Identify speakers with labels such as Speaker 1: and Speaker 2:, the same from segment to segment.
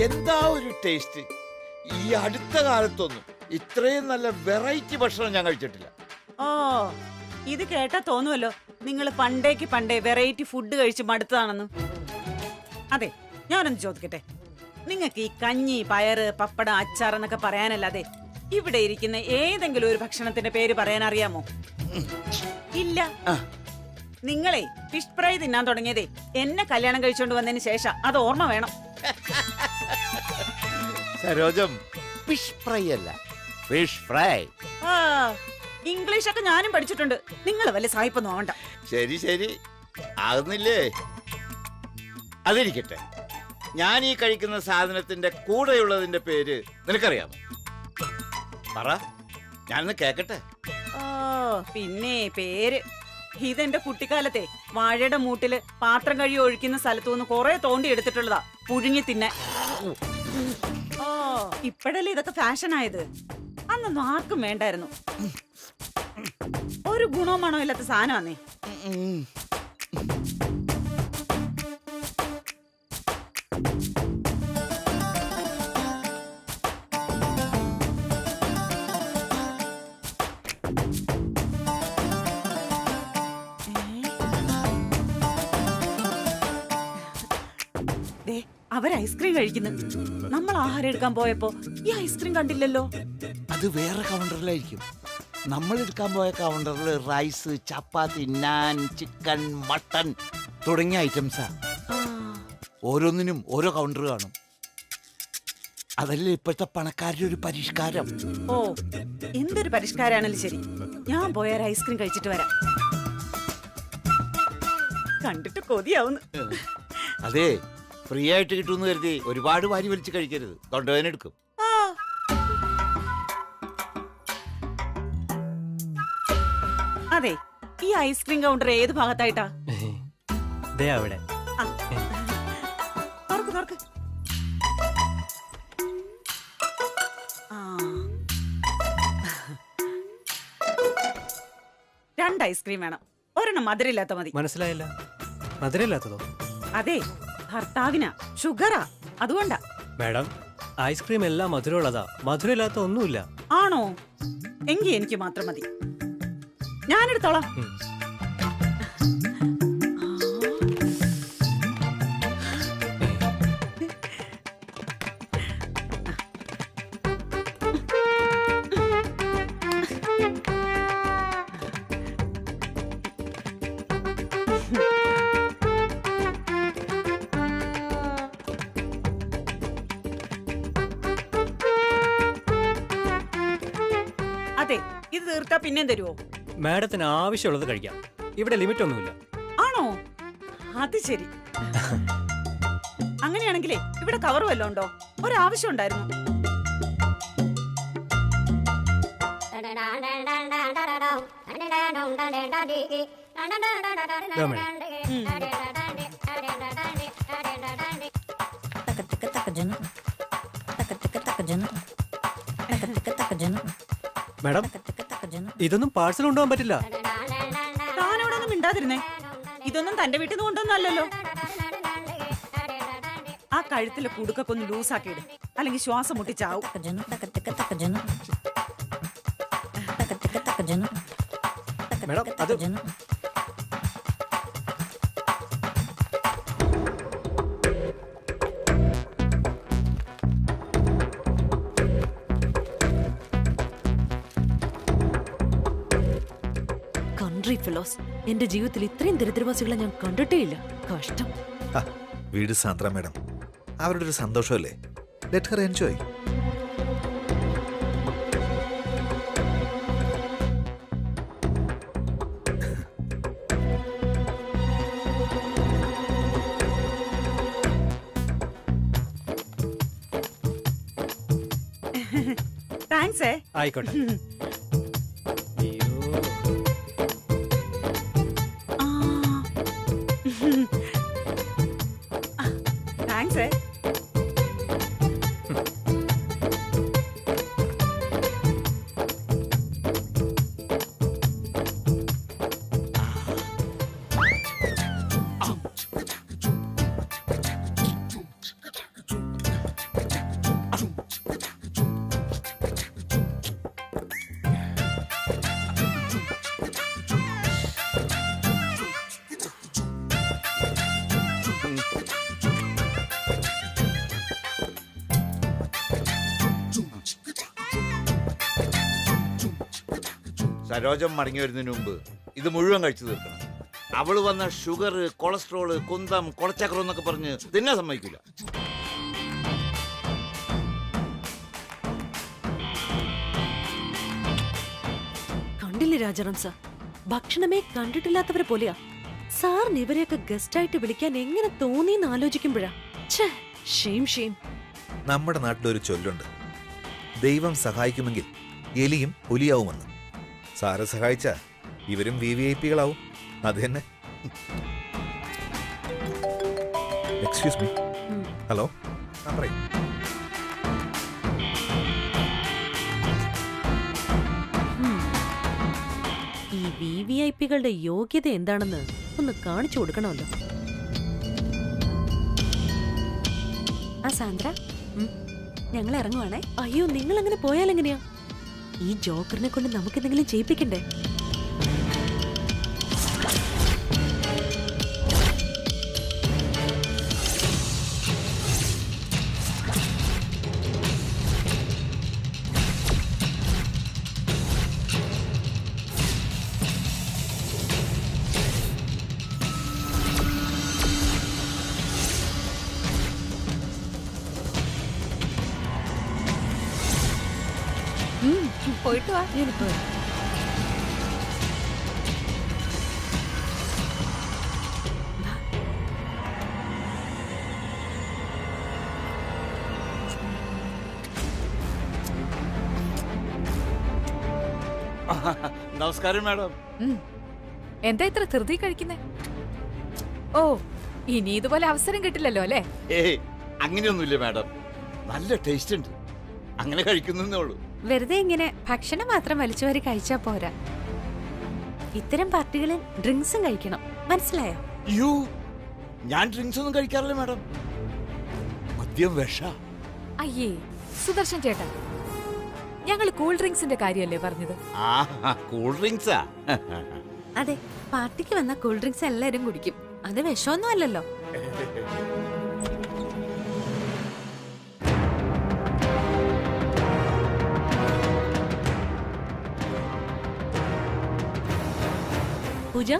Speaker 1: എന്താ ഒരു ടേസ്റ്റ്! ഈ അടുത്ത കാലത്തൊന്നും ഇത്രയും നല്ല വെറൈറ്റി ഭക്ഷണം ഞാൻ കഴിച്ചിട്ടില്ല.
Speaker 2: ഓ, ഇത് കേട്ടാ തോന്നുമല്ലോ നിങ്ങൾ പണ്ടേ വെറൈറ്റി ഫുഡ് കഴിച്ച് മടുത്തതാണെന്ന്. അതെ, ഞാനൊന്ന് ചോദിക്കട്ടെ, നിങ്ങൾക്ക് ഈ കഞ്ഞി, പയറ്, പപ്പടം, അച്ചാർ എന്നൊക്കെ പറയാനല്ലാതെ ഇവിടെ ഇരിക്കുന്ന ഏതെങ്കിലും ഒരു ഭക്ഷണത്തിന്റെ പേര് പറയാൻ അറിയാമോ? ഇല്ല. നിങ്ങളെ ഫിഷ് ഫ്രൈ തിന്നാൻ തുടങ്ങിയതേ എന്നെ കല്യാണം കഴിച്ചോണ്ട് വന്നതിന് ശേഷം. അത് ഓർമ്മ വേണം.
Speaker 1: സരോജം, ഫിഷ് ഫ്രൈ അല്ല, ഫിഷ് ഫ്രൈ.
Speaker 2: ആ, ഇംഗ്ലീഷ് ഒക്കെ ഞാനും പഠിച്ചിട്ടുണ്ട്. നിങ്ങൾ വല്ല സായിപ്പൊന്നും ആവണ്ട.
Speaker 1: ശരി ശരി, ആകുന്നില്ലേ? അതിരിക്കട്ടെ, ഞാൻ ഈ കഴിക്കുന്ന സാധനത്തിന്റെ കൂടെയുള്ളതിന്റെ പേര് നിനക്കറിയാമോ? പറ, ഞാനൊന്ന് കേക്കട്ടെ.
Speaker 2: ഓ, പിന്നെ പേര് ഇതെന്റെ കുട്ടിക്കാലത്തെ വാഴയുടെ മൂട്ടില് പാത്രം കഴുകി ഒഴിക്കുന്ന സ്ഥലത്തുനിന്ന് കുറെ തോണ്ടി എടുത്തിട്ടുള്ളതാ, പുഴുങ്ങി തിന്നെ. ഓ, ഇപ്പഴല്ലേ ഇതൊക്കെ ഫാഷൻ ആയത്. അന്നൊന്നും ആർക്കും വേണ്ടായിരുന്നു. ഒരു ഗുണവുമാണോ ഇല്ലാത്ത സാധനമാന്നേ. അവർ ഐസ്ക്രീം കഴിക്കുന്നു. നമ്മൾ ആഹാരം എടുക്കാൻ പോയപ്പോ ഈ ഐസ്ക്രീം കണ്ടില്ലല്ലോ.
Speaker 1: അത് വേറെ കൗണ്ടറിലായിരിക്കും. നമ്മൾ എടുക്കാൻ പോയ കൗണ്ടറിൽ റൈസ്, ചപ്പാത്തി, നാൻ, ചിക്കൻ, മട്ടൺ തുടങ്ങിയ ഐറ്റംസാ. ഓരോന്നിനും ഓരോ കൗണ്ടർ കാണും. അതല്ലേ ഇപ്പോഴത്തെ പണക്കാരുടെ ഒരു പരിഷ്കാരം.
Speaker 2: ഓ, എന്തൊരു പരിഷ്കാരാണല്ലോ. ശരി, ഞാൻ പോയ ഐസ്ക്രീം കഴിച്ചിട്ട് വരാം. കണ്ടിട്ട് കൊതിയാവുന്നു.
Speaker 1: അതെ, ഫ്രീ ആയിട്ട് കിട്ടുമെന്ന് കരുതി ഒരുപാട് വാരി വലിച്ച് കഴിക്കരുത്, തൊണ്ടവേദനെടുക്കും.
Speaker 2: അതെ, ഈ ഐസ്ക്രീം കൗണ്ടർ ഏത് ഭാഗത്തായിട്ടാ?
Speaker 3: അവിടെ.
Speaker 2: തുറക്ക്. 2 ഐസ്ക്രീം വേണം. ഒരെണ്ണം മധുരമില്ലാത്ത മതി.
Speaker 3: മനസ്സിലായില്ല. മധുരമില്ലാത്തതോ?
Speaker 2: അതെ, ഭർത്താവിനാ ഷുഗറാ, അതുകൊണ്ടാ.
Speaker 3: മാഡം, ഐസ്ക്രീം എല്ലാം മധുരമുള്ളതാ, മധുരമില്ലാത്ത ഒന്നുമില്ല.
Speaker 2: ആണോ? എങ്കിൽ എനിക്ക് മാത്രം മതി, ഞാനെടുത്തോളാം. അതെ, ഇത് തീർത്താ പിന്നെയും തരുവോ?
Speaker 3: മാഡത്തിന് ആവശ്യമുള്ളത് കഴിക്കാം, ഇവിടെ ലിമിറ്റ് ഒന്നുമില്ല.
Speaker 2: ആണോ? അത് ശരി. അങ്ങനെയാണെങ്കിലേ ഇവിടെ കവർ വല്ലതും ഉണ്ടോ? ഒരാവശ്യം ഉണ്ടായിരുന്നു.
Speaker 3: മാഡം, ഇതൊന്നും പാഴ്സൽ കൊണ്ടുപോകാൻ പറ്റില്ല.
Speaker 2: താനവിടെ ഒന്നും മിണ്ടാതിരുന്നേ. ഇതൊന്നും തന്റെ വീട്ടിൽ നിന്ന് കൊണ്ടൊന്നല്ലോ. ആ കഴുത്തിലെ കുടുക്കൊക്കെ ഒന്ന് ലൂസാക്കിയിടും, അല്ലെങ്കിൽ ശ്വാസം മുട്ടിച്ചാവും.
Speaker 3: മാഡം, അത്
Speaker 4: എന്റെ ജീവിതത്തിൽ ഇത്രയും ദരിദ്രവാസികളെ ഞാൻ കണ്ടിട്ടേ ഇല്ല. കഷ്ടം.
Speaker 5: വീട് സാന്ദ്ര മാഡം, അവരുടെ ഒരു സന്തോഷമല്ലേ. Let Har enjoy.
Speaker 2: താങ്ക്സ്.
Speaker 3: ആയിക്കോട്ടെ.
Speaker 2: താങ്ക്സ്.
Speaker 1: സരോജം മടങ്ങി വരുന്നതിന് മുമ്പ് ഇത് മുഴുവൻ കഴിച്ചു തീർക്കണം. അവള് വന്ന ഷുഗർ, കൊളസ്ട്രോള്, കുന്തം, കൊളച്ചക്രം എന്നൊക്കെ പറഞ്ഞ് തിന്നെ സമ്മതിക്കില്ല.
Speaker 4: കണ്ടില്ലേ രാജാറാം സാർ, ഭക്ഷണമേ കണ്ടിട്ടില്ലാത്തവരെ പോലെയാ. സാറിന് ഇവരെയൊക്കെ ഗസ്റ്റ് ആയിട്ട് വിളിക്കാൻ എങ്ങനെ തോന്നിയെന്ന് ആലോചിക്കുമ്പോഴാ ഷെയിം ഷെയിം.
Speaker 5: നമ്മുടെ നാട്ടിലൊരു ചൊല്ലുണ്ട്, ദൈവം സഹായിക്കുമെങ്കിൽ എലിയും പുലിയാവുമെന്ന്. സാറ് സഹായിച്ച ഇവരും VVIP കളാവും. അത് തന്നെ. Excuse me. ഹലോ, പറയും.
Speaker 4: ഈ VVIPകളുടെ യോഗ്യത എന്താണെന്ന് ഒന്ന് കാണിച്ചു കൊടുക്കണമല്ലോ.
Speaker 6: ആ സാന്ദ്ര, ഞങ്ങൾ ഇറങ്ങുവാണേ.
Speaker 4: അയ്യോ, നിങ്ങൾ അങ്ങനെ പോയാൽ എങ്ങനെയാ? ഈ ജോക്കറിനെ കൊണ്ട് നമുക്ക് എന്തെങ്കിലും ചെയ്യിപ്പിക്കണ്ടേ?
Speaker 6: പോയിട്ട് വാ.
Speaker 4: ഞാനിപ്പോ
Speaker 1: നമസ്കാരം മാഡം.
Speaker 6: എന്താ ഇത്ര ധൃതി കഴിക്കുന്നേ? ഓ, ഇനി ഇതുപോലെ അവസരം കിട്ടില്ലല്ലോ അല്ലേ?
Speaker 1: ഏയ്, അങ്ങനെയൊന്നുമില്ല മാഡം. നല്ല ടേസ്റ്റ് ഉണ്ട്, അങ്ങനെ കഴിക്കുന്നേ ഉള്ളൂ.
Speaker 6: വെറുതെ ഇങ്ങനെ ഭക്ഷണം മാത്രം വലിച്ചുവാരി കഴിച്ചാ പോരാ. ഇത്തരം പാർട്ടികളിൽ ഡ്രിങ്ക്സും കഴിക്കണം, മനസ്സിലായോ?
Speaker 1: യു, ഞാൻ ഡ്രിങ്ക്സ് ഒന്നും കഴിക്കാറില്ല മാഡം. മദ്യം വിഷ.
Speaker 6: അയ്യേ സുദർശൻ ചേട്ടാ, ഞങ്ങൾ കൂൾ ഡ്രിങ്ക്സിന്റെ കാര്യമല്ലേ പറഞ്ഞത്?
Speaker 1: ആ, കൂൾ ഡ്രിങ്ക്സാ?
Speaker 6: അതെ, പാർട്ടിക്ക് വന്ന കൂൾ ഡ്രിങ്ക്സ് എല്ലാരും കുടിക്കും. അത് വിഷമൊന്നും അല്ലല്ലോ.
Speaker 4: പൂജ,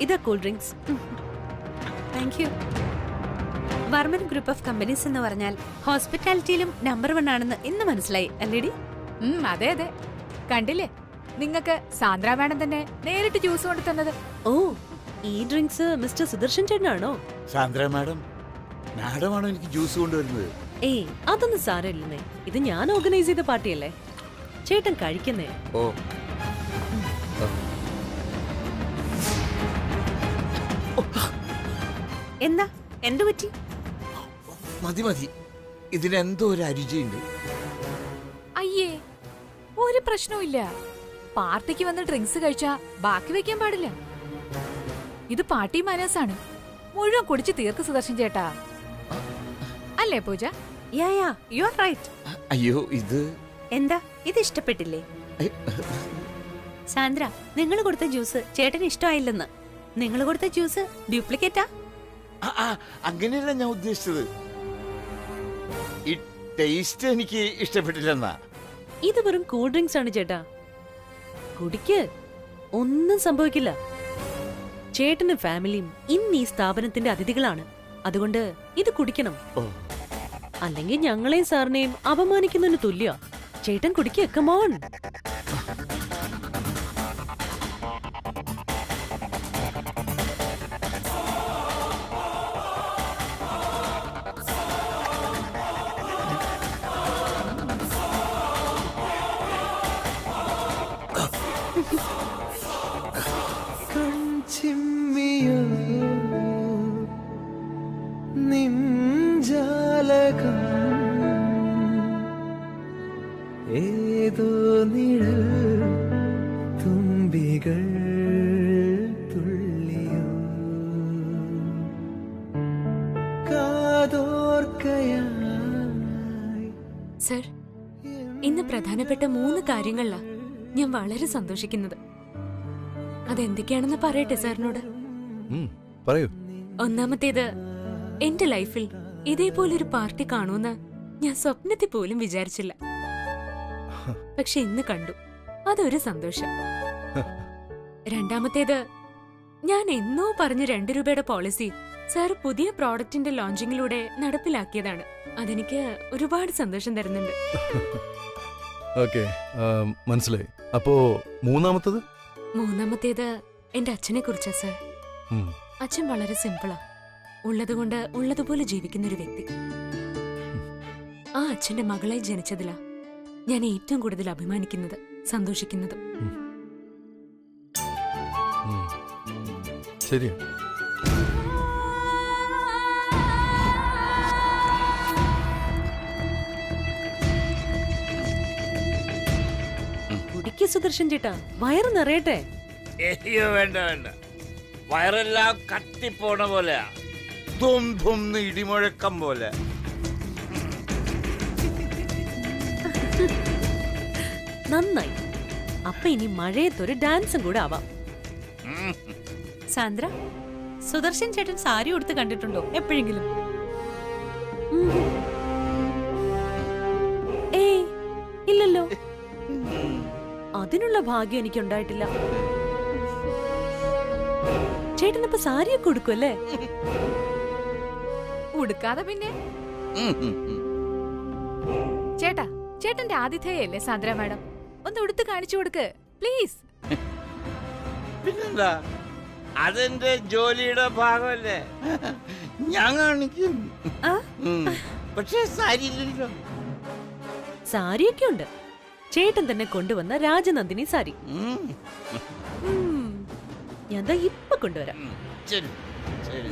Speaker 4: ഇതാ cool drinks.
Speaker 6: Thank you. Varman group of companies എന്ന് പറഞ്ഞാൽ ഹോസ്പിറ്റാലിറ്റിയിലും നമ്പർ 1 ആണെന്ന് ഇന്ന് മനസ്സിലായി അല്ലേടി? അതെ അതെ, കണ്ടില്ലേ, നിങ്ങൾക്ക് സാന്ദ്ര മാഡം തന്നെ നേരിട്ട് ജ്യൂസ് കൊണ്ട് തന്നത്.
Speaker 4: ഓ, ഈ ഡ്രിങ്ക്സ് മിസ്റ്റർ സുദർശൻ ചേട്ടനാണോ?
Speaker 1: സാന്ദ്ര മാഡം, മാഡമാണോ എനിക്ക് ജ്യൂസ് കൊണ്ടുവരുന്നത്?
Speaker 4: ഏയ്, അതൊന്നും സാരമില്ലെന്നേ. ഇത് ഞാൻ ഓർഗനൈസ് ചെയ്ത പാർട്ടിയല്ലേ, ചേട്ടൻ കഴിക്കുന്നേ.
Speaker 1: ഓ,
Speaker 6: എന്താ, എന്തു പറ്റി?
Speaker 1: മതി മതി, ഇതിനെന്തോ ഒരു അരുചിയുണ്ട്.
Speaker 6: അയ്യേ, ഒരു പ്രശ്നവുമില്ല. പാർട്ടിക്ക് വന്ന് ഡ്രിങ്ക്സ് കഴിച്ചാ ബാക്കി വെക്കാൻ പാടില്ല. ഇത് പാർട്ടി മാനേഴ്സ് ആണ്. മുഴുവൻ കുടിച്ച് തീർക്ക് സുദർശൻ ചേട്ടാ, അല്ലേ പൂജ? യാ യാ, യു ആർ റൈറ്റ്.
Speaker 1: അയ്യോ, ഇത്
Speaker 6: എന്താ, ഇത് ഇഷ്ടപ്പെട്ടില്ലേ? സാന്ദ്ര, നിങ്ങൾ കൊടുത്ത ജ്യൂസ് ചേട്ടന് ഇഷ്ടമായില്ലെന്ന്. നിങ്ങൾ കൊടുത്ത ജ്യൂസ് ഡ്യൂപ്ലിക്കേറ്റാ?
Speaker 1: അങ്ങനെയല്ല ഞാൻ ഉദ്ദേശിച്ചത്. ഈ ടേസ്റ്റ് എനിക്ക് ഇഷ്ടപ്പെട്ടില്ലെന്നാ.
Speaker 4: ഇത് വെറും കൂൾ ഡ്രിങ്ക്സ് ആണ് ചേട്ടാ, കുടിക്ക്, ഒന്നും സംഭവിക്കില്ല. ചേട്ടനും ഫാമിലിയും ഇന്ന് ഈ സ്ഥാപനത്തിന്റെ അതിഥികളാണ്, അതുകൊണ്ട് ഇത് കുടിക്കണം. അല്ലെങ്കിൽ ഞങ്ങളെയും സാറിനെയും അപമാനിക്കുന്നതിന് തുല്യ. ചേട്ടൻ കുടിക്ക്, കമോൺ.
Speaker 7: ഏതോ നിഴൽ തുമ്പികൾ തുള്ളിയോ കാതോർക്കയായി.
Speaker 6: സർ, ഇന്ന് പ്രധാനപ്പെട്ട 3 കാര്യങ്ങളിലാ ഞാൻ വളരെ സന്തോഷിക്കുന്നത്. അതെന്തൊക്കെയാണെന്ന് പറയട്ടെ സാറിനോട്?
Speaker 5: പറയൂ.
Speaker 6: ഒന്നാമത്തേത്, എന്റെ ലൈഫിൽ ഇതേപോലൊരു പാർട്ടി കാണുമെന്ന് ഞാൻ സ്വപ്നത്തിൽ പോലും വിചാരിച്ചില്ല. പക്ഷെ ഇന്ന് കണ്ടു, അതൊരു സന്തോഷം.
Speaker 8: രണ്ടാമത്തേത്, ഞാൻ എന്നോ പറഞ്ഞ 2 രൂപയുടെ പോളിസി സാർ പുതിയ പ്രോഡക്റ്റിന്റെ ലോഞ്ചിങ്ങിലൂടെ നടപ്പിലാക്കിയതാണ്. അതെനിക്ക് ഒരുപാട് സന്തോഷം തരുന്നുണ്ട്.
Speaker 9: ഓക്കെ, മനസ്സിലായി. അപ്പോ മൂന്നാമത്തത്?
Speaker 8: മൂന്നാമത്തേത് എന്റെ അച്ഛനെ കുറിച്ചാ സാർ. അച്ഛൻ വളരെ സിമ്പിളാ. ഉള്ളതുകൊണ്ട് ഉള്ളതുപോലെ ജീവിക്കുന്ന ഒരു വ്യക്തി. ആ അച്ഛന്റെ മകളായി ജനിച്ചതിലാ ഞാൻ ഏറ്റവും കൂടുതൽ അഭിമാനിക്കുന്നത്, സന്തോഷിക്കുന്നതും.
Speaker 9: ശരിയാ.
Speaker 4: കുടിക്ക് സുദർശൻ ചേട്ടാ, വയറ് നിറയട്ടെ.
Speaker 1: അയ്യോ വേണ്ട വേണ്ട, വയറെല്ലാം കത്തിപ്പോണ പോലെയാ, ധും ധും ഇടിമുഴക്കം പോലെ.
Speaker 4: നന്നായി. അപ്പൊ ഇനി മഴയത്തൊരു ഡാൻസും കൂടെ ആവാം.
Speaker 10: സാന്ദ്ര, സുദർശൻ ചേട്ടൻ സാരി ഉടുത്ത് കണ്ടിട്ടുണ്ടോ എപ്പോഴെങ്കിലും?
Speaker 4: ഏയ് ഇല്ലല്ലോ, അതിനുള്ള ഭാഗ്യം എനിക്കുണ്ടായിട്ടില്ല. ചേട്ടനിപ്പോ സാരിയൊക്കെ ഉടുക്കുമല്ലേ?
Speaker 6: ഉടുക്കാതെ പിന്നെ. ചേട്ടാ, ചേട്ടന്റെ ആതിഥേയല്ലേ സാന്ദ്ര മാഡം? ഒന്ന് ഉടുത്ത് കാണിച്ചു കൊടുക്ക് പ്ലീസ്.
Speaker 1: പിന്നെന്താ, അതെന്റെ ജോലിയുടെ ഭാഗമല്ലേ, ഞാൻ കാണിക്കും. പക്ഷെ സാരി ഇല്ലല്ലോ.
Speaker 4: സാരിയൊക്കെ ഉണ്ട്. ചേട്ടൻ തന്നെ കൊണ്ടുവന്ന രാജനന്ദിനി സാരി ഞാൻ ദാ ഇപ്പൊ കൊണ്ടുവരാം.
Speaker 1: ശരി ശരി.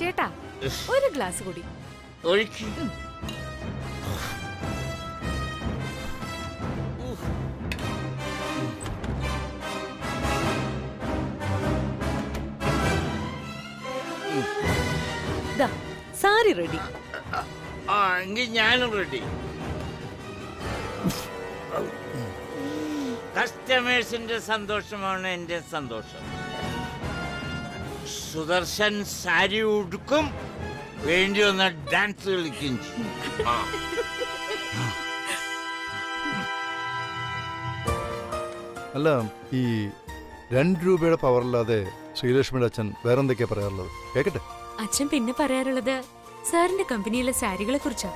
Speaker 6: ചേട്ടാ, ഒരു ഗ്ലാസ് കൂടി
Speaker 1: ഒഴിക്ക്.
Speaker 4: സാരി റെഡി.
Speaker 1: എങ്കിൽ ഞാനും റെഡി. കസ്റ്റമേഴ്സിന്റെ സന്തോഷമാണ് എന്റെ സന്തോഷം. സുദർശൻ സാരി ഉടുക്കും, വേണ്ടി വന്ന ഡാൻസ് കളിക്കും.
Speaker 9: അല്ല, ഈ 2 രൂപയുടെ പവറില്ലാതെ ശ്രീലക്ഷ്മിയുടെ അച്ഛൻ വേറെന്തൊക്കെയാ പറയാറുള്ളത്? കേക്കട്ടെ.
Speaker 8: അച്ഛൻ പിന്നെ പറയാറുള്ളത് സാറിന്റെ കമ്പനിയിലെ സാരികളെ കുറിച്ചാ.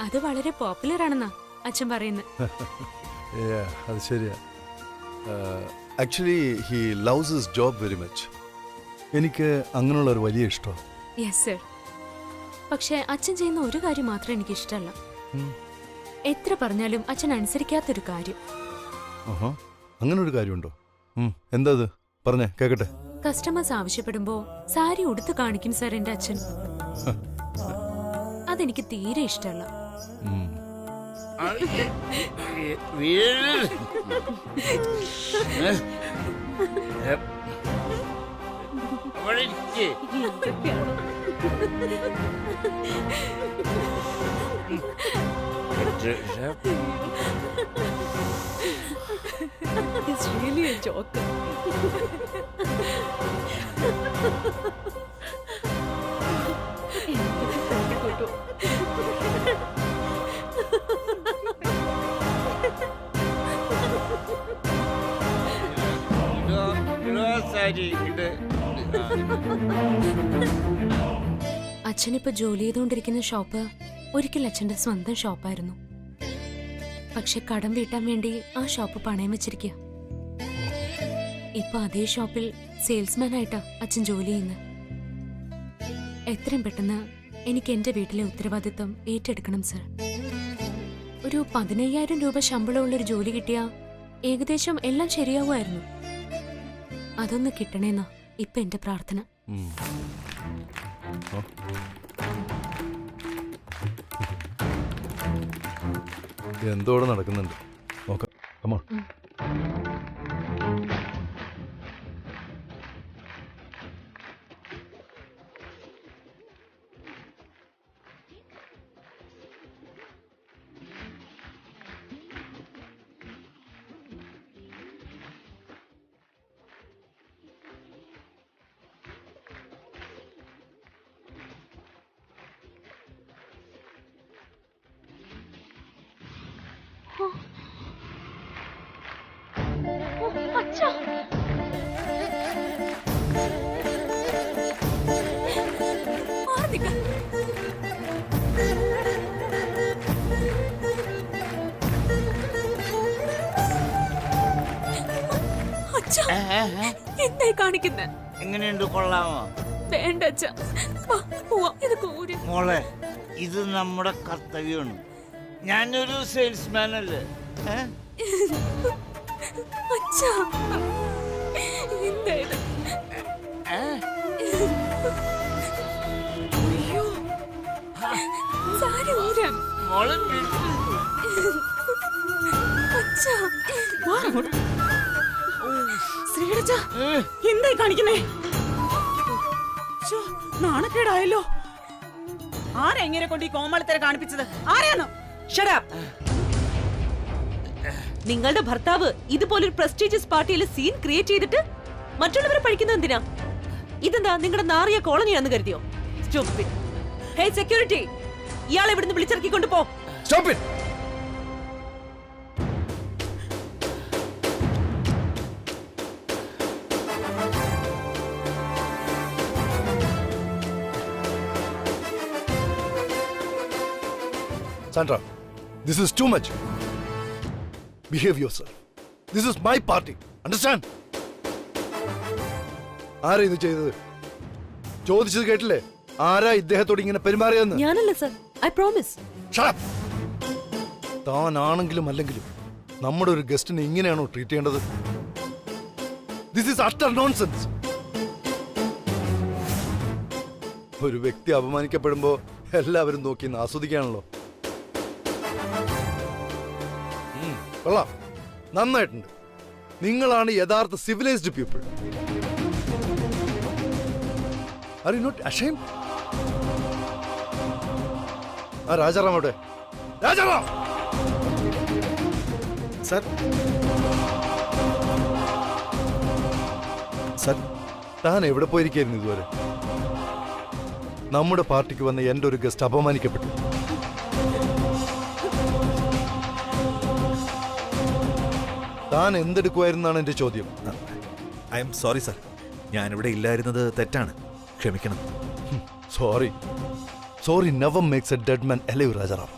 Speaker 8: അത് വളരെ പോപ്പുലർ ആണെന്നാ അച്ഛൻ പറയുന്നത്.
Speaker 9: അത് ശരിയാ. Actually he loves his job very much. എനിക്ക് അങ്ങനെയുള്ള ഒരു വലിയ ഇഷ്ടമാണ്.
Speaker 8: Yes sir. പക്ഷെ അച്ഛൻ ചെയ്യുന്ന ഒരു കാര്യം മാത്രം എനിക്ക് ഇഷ്ടമല്ല. എത്ര പറഞ്ഞാലും അച്ഛൻ അനുസരിക്കാത്തൊരു കാര്യം.
Speaker 9: അങ്ങനെ ഒരു കാര്യമുണ്ടോ? എന്താ അത്? പറഞ്ഞേ കേക്കട്ടെ.
Speaker 8: കസ്റ്റമേഴ്സ് ആവശ്യപ്പെടുമ്പോ സാരി ഉടുത്ത് കാണിക്കും സർ എന്റെ അച്ഛൻ. അതെനിക്ക് തീരെ ഇഷ്ടമല്ല.
Speaker 4: It's really a joke.
Speaker 8: അച്ഛനിപ്പോ ജോലി ചെയ്തുകൊണ്ടിരിക്കുന്ന ഷോപ്പ് ഒരിക്കൽ അച്ഛന്റെ സ്വന്തം ഷോപ്പായിരുന്നു. പക്ഷെ കടം വീട്ടാൻ വേണ്ടി ആ ഷോപ്പ് പണയം വെച്ചിരിക്കുക. ഇപ്പൊ അതേ ഷോപ്പിൽ സെയിൽസ്മാൻ ആയിട്ടാ അച്ഛൻ ജോലി ചെയ്യുന്നത്. എത്രയും പെട്ടെന്ന് എനിക്ക് എന്റെ വീട്ടിലെ ഉത്തരവാദിത്വം ഏറ്റെടുക്കണം സർ. ഒരു 15,000 രൂപ ശമ്പളമുള്ളൊരു ജോലി കിട്ടിയാ ഏകദേശം എല്ലാം ശരിയാവുമായിരുന്നു. അതൊന്ന് കിട്ടണേന്നാ ഇപ്പൊ എന്റെ പ്രാർത്ഥന.
Speaker 9: എന്തോടെ നടക്കുന്നുണ്ട് നോക്കാം. കമോൺ.
Speaker 8: എന്തായി കാണിക്കുന്നെ?
Speaker 1: എങ്ങനെയുണ്ട്, കൊള്ളാമോ?
Speaker 8: വേണ്ട അച്ഛാ, വാ, പോവാം. ഇത് കൂര്.
Speaker 1: മോളെ, ഇത് നമ്മുടെ കർത്തവ്യമാണ്. ഞാനൊരു സെയിൽസ്മാൻ അല്ലേ?
Speaker 8: അച്ഛാ, എന്തായത്? അയ്യോ, സാരി ഊരാൻ.
Speaker 1: മോളെ
Speaker 8: അച്ഛാ,
Speaker 2: ശ്രീരജ, എന്തായി കാണിക്കുന്നേ? നാണക്കേടായല്ലോ. ആരാ എങ്ങനെ കൊണ്ട് ഈ കോമാളിത്തര കാണിപ്പിച്ചത്? ആരാണ്?
Speaker 4: Shut up. നിങ്ങളുടെ ഭർത്താവ് ഇതുപോലൊരു പ്രസ്റ്റീജിയസ് പാർട്ടിയിൽ സീൻ ക്രിയേറ്റ് ചെയ്തിട്ട് മറ്റുള്ളവരെ പഴിക്കുന്നത് എന്തിനാ? ഇതെന്താ നിങ്ങളുടെ നാറിയ കോളനിയാന്ന് കരുതിയോ? Stupid. Hey security, ഇയാളെ ഇവിടുന്ന് വിളിച്ചിറക്കിക്കൊണ്ട് പോ.
Speaker 9: Stop it. Sandra, this is too much. Behave yourself. This is my party. Understand? ആരാ ഇത് ചെയ്തത്? ചോദിച്ചത് കേട്ടില്ലേ? ആരാ ഇദ്ദേഹത്തോട് ഇങ്ങനെ പെരുമാറിയെന്ന്?
Speaker 4: ഞാനല്ല sir, I promise.
Speaker 9: Shut up. താനാണെങ്കിലും അല്ലെങ്കിലും നമ്മുടെ ഒരു ഗസ്റ്റിനെ ഇങ്ങനെയാണോ ട്രീറ്റ് ചെയ്യേണ്ടത്? This is utter nonsense. ഒരു വ്യക്തി അപമാനിക്കപ്പെടുമ്പോ എല്ലാവരും നോക്കി ആസ്വദിക്കാണല്ലോ. കൊള്ളാം, നന്നായിട്ടുണ്ട്. നിങ്ങളാണ് യഥാർത്ഥ civilised people. Are you not ashamed? ആ രാജാറാം അവിടെ. രാജാറാം
Speaker 5: സർ,
Speaker 9: സർ, താൻ എവിടെ പോയിരിക്കായിരുന്നു ഇതുവരെ? നമ്മുടെ പാർട്ടിക്ക് വന്ന എന്റെ ഒരു ഗസ്റ്റ് അപമാനിക്കപ്പെട്ടു. താൻ എന്തെടുക്കുമായിരുന്നാണ് എന്റെ ചോദ്യം.
Speaker 5: ഐ എം സോറി സർ, ഞാനിവിടെ ഇല്ലായിരുന്നത് തെറ്റാണ്, ക്ഷമിക്കണം.
Speaker 9: Sorry never makes A dead man alive, Rajaram.